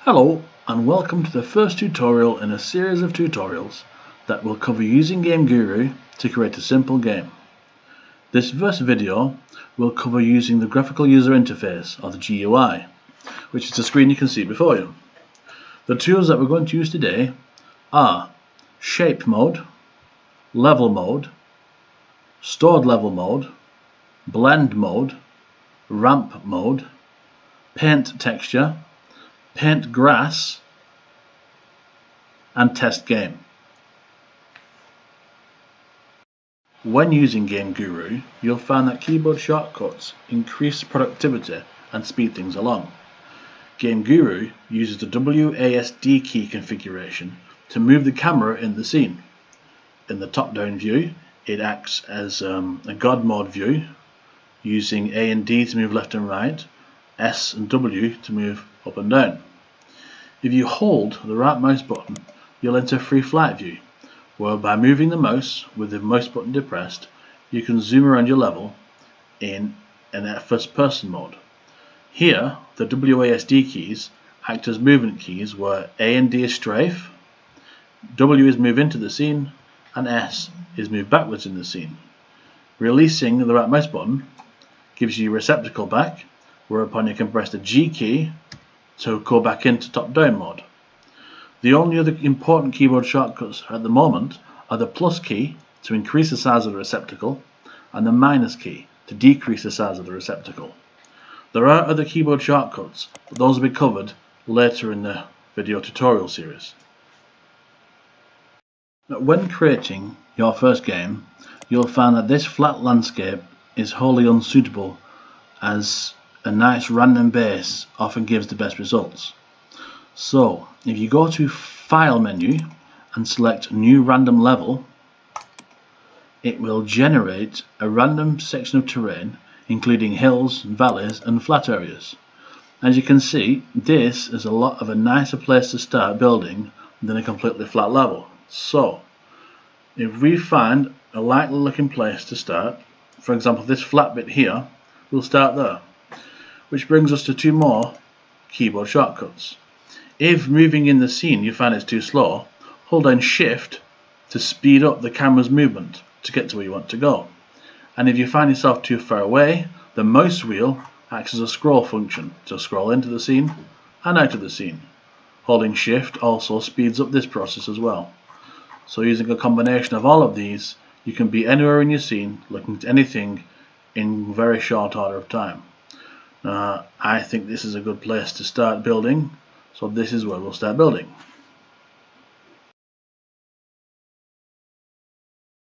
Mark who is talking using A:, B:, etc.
A: Hello and welcome to the first tutorial in a series of tutorials that will cover using GameGuru to create a simple game. This first video will cover using the graphical user interface, or the GUI, which is the screen you can see before you. The tools that we're going to use today are Shape Mode, Level Mode, Stored Level Mode, Blend Mode, Ramp Mode, Paint Texture, Paint Grass, and Test Game. When using GameGuru, you'll find that keyboard shortcuts increase productivity and speed things along. GameGuru uses the WASD key configuration to move the camera in the scene. In the top-down view, it acts as a God mode view, using A and D to move left and right, S and W to move up and down. If you hold the right mouse button, you'll enter free flight view, where by moving the mouse with the mouse button depressed, you can zoom around your level in first person mode. Here, the WASD keys act as movement keys where A and D is strafe, W is move into the scene, and S is move backwards in the scene. Releasing the right mouse button gives you your receptacle back, whereupon you can press the G key to go back into top-down mode. The only other important keyboard shortcuts at the moment are the plus key to increase the size of the receptacle and the minus key to decrease the size of the receptacle. There are other keyboard shortcuts, but those will be covered later in the video tutorial series. Now, when creating your first game, you'll find that this flat landscape is wholly unsuitable, as a nice random base often gives the best results. So if you go to File menu and select New Random Level, it will generate a random section of terrain including hills, valleys and flat areas. As you can see, this is a lot of a nicer place to start building than a completely flat level. So if we find a likely looking place to start, for example this flat bit here, we'll start there. Which brings us to two more keyboard shortcuts. If moving in the scene you find it's too slow, hold down Shift to speed up the camera's movement to get to where you want to go. And if you find yourself too far away, the mouse wheel acts as a scroll function to scroll into the scene and out of the scene. Holding Shift also speeds up this process as well. So using a combination of all of these, you can be anywhere in your scene looking at anything in very short order of time. I think this is a good place to start building, so this is where we'll start building.